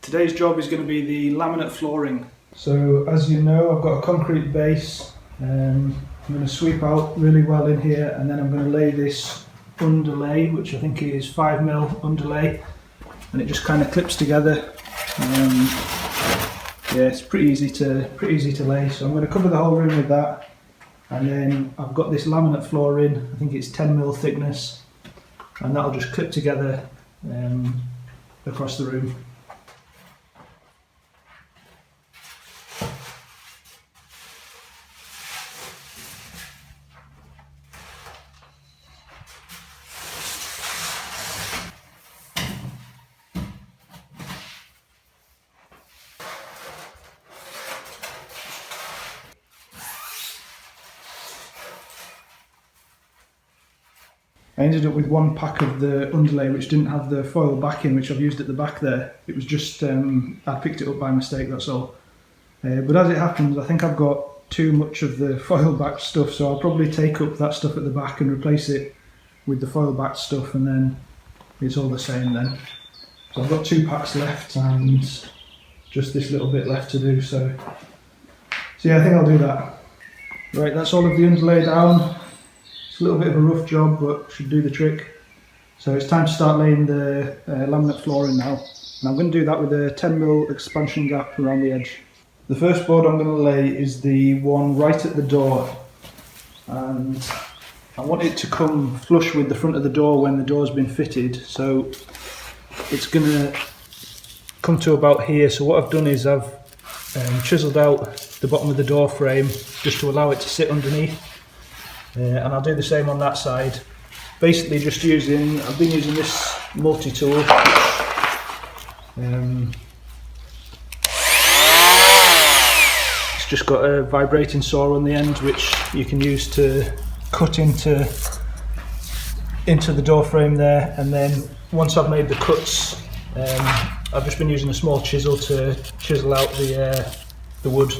Today's job is going to be the laminate flooring. So as you know, I've got a concrete base. I'm going to sweep out really well in here, and then I'm going to lay this underlay, which I think is 5mm underlay, and it just kind of clips together. Yeah, it's pretty easy to lay. So I'm going to cover the whole room with that, and then I've got this laminate flooring. I think it's 10mm thickness, and that'll just clip together across the room. I ended up with one pack of the underlay which didn't have the foil backing, which I've used at the back there. It was just, I picked it up by mistake, that's all. But as it happens, I think I've got too much of the foil backed stuff, so I'll probably take up that stuff at the back and replace it with the foil backed stuff, and then it's all the same then. So I've got 2 packs left and just this little bit left to do, so yeah, I think I'll do that. Right, that's all of the underlay down. It's a little bit of a rough job, but should do the trick. So it's time to start laying the laminate flooring now. And I'm going to do that with a 10mm expansion gap around the edge. The first board I'm going to lay is the one right at the door. And I want it to come flush with the front of the door when the door's been fitted. So it's going to come to about here. So what I've done is I've chiselled out the bottom of the door frame just to allow it to sit underneath. And I'll do the same on that side. Basically just I've been using this multi-tool. It's just got a vibrating saw on the end which you can use to cut into the door frame there, and then once I've made the cuts, I've just been using a small chisel to chisel out the wood.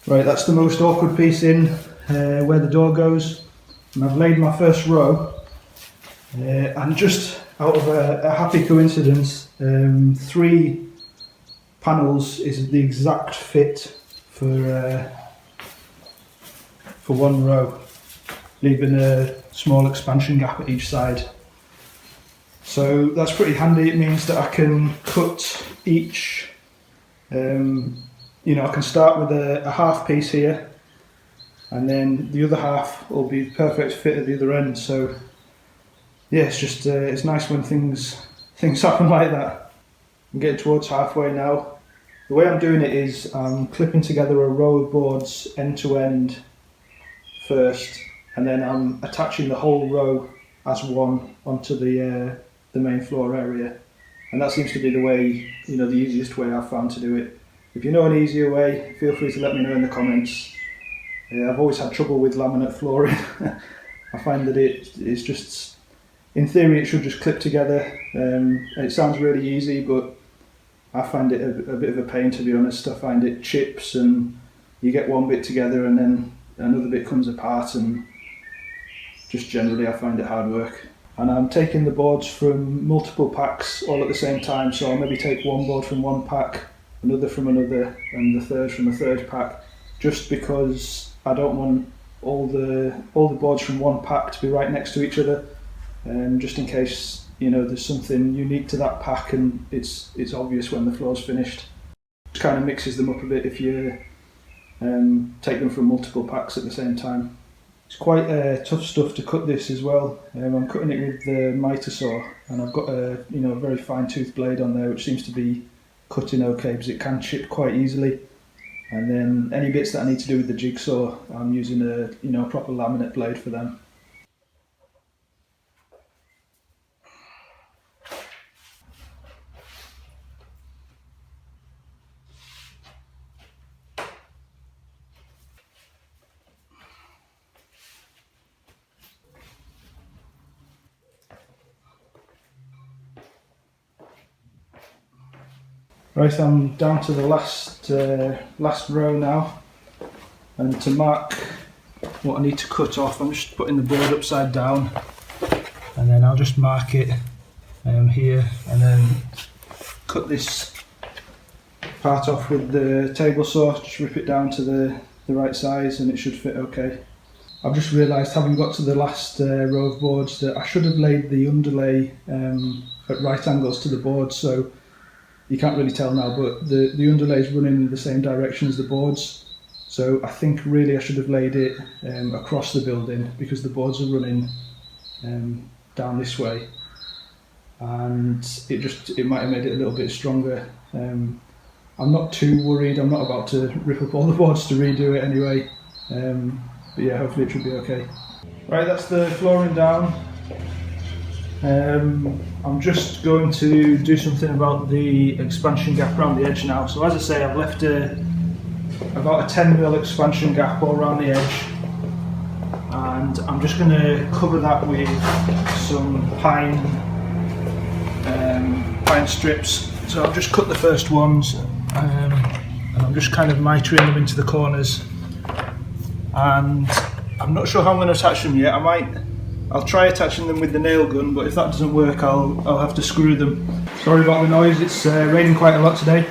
Right, that's the most awkward piece in, where the door goes, and I've laid my first row, and just out of a happy coincidence, 3 panels is the exact fit for one row, leaving a small expansion gap at each side. So that's pretty handy. It means that I can cut each, I can start with a half piece here, and then the other half will be perfect fit at the other end. So yeah, it's just it's nice when things happen like that. I'm getting towards halfway now. The way I'm doing it is I'm clipping together a row of boards end to end first, and then I'm attaching the whole row as one onto the main floor area, and that seems to be the way, the easiest way I've found to do it. If you know an easier way, feel free to let me know in the comments. I've always had trouble with laminate flooring. I find that it's just, in theory it should just clip together. It sounds really easy, but I find it a bit of a pain, to be honest. I find it chips, and you get one bit together and then another bit comes apart, and just generally I find it hard work. And I'm taking the boards from multiple packs all at the same time, so I'll maybe take one board from one pack, another from another, and the third from a third pack, just because I don't want all the boards from one pack to be right next to each other, just in case there's something unique to that pack and it's obvious when the floor's finished. Just kind of mixes them up a bit if you take them from multiple packs at the same time. It's quite tough stuff to cut this as well. I'm cutting it with the miter saw, and I've got a very fine tooth blade on there, which seems to be cutting okay because it can chip quite easily. And then any bits that I need to do with the jigsaw, I'm using a proper laminate blade for them. Right, I'm down to the last row now, and to mark what I need to cut off, I'm just putting the board upside down, and then I'll just mark it here, and then cut this part off with the table saw, just rip it down to the right size, and it should fit okay. I've just realised, having got to the last row of boards, that I should have laid the underlay at right angles to the board, so you can't really tell now, but the underlay is running in the same direction as the boards. So I think really I should have laid it across the building, because the boards are running down this way, and it might have made it a little bit stronger. I'm not too worried. I'm not about to rip up all the boards to redo it anyway. But yeah, hopefully it should be okay. Right, that's the flooring down. I'm just going to do something about the expansion gap around the edge now. So as I say, I've left about a 10mm expansion gap all around the edge, and I'm just going to cover that with some pine strips. So I've just cut the first ones, and I'm just kind of mitering them into the corners, and I'm not sure how I'm going to attach them yet. I'll try attaching them with the nail gun, but if that doesn't work, I'll have to screw them. Sorry about the noise, it's raining quite a lot today.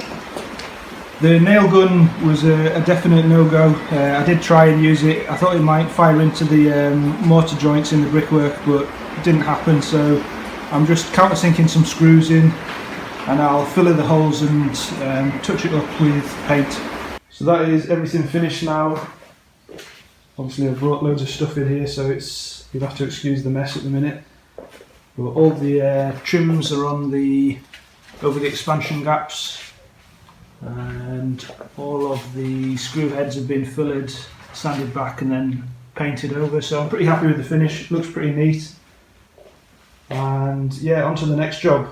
The nail gun was a definite no-go. I did try and use it. I thought it might fire into the mortar joints in the brickwork, but it didn't happen, so I'm just countersinking some screws in, and I'll fill in the holes and touch it up with paint. So that is everything finished now. Obviously I've brought loads of stuff in here, so you'll have to excuse the mess at the minute. But all the trims are on over the expansion gaps, and all of the screw heads have been fillered, sanded back and then painted over, so I'm pretty happy with the finish. It looks pretty neat. And yeah, on to the next job.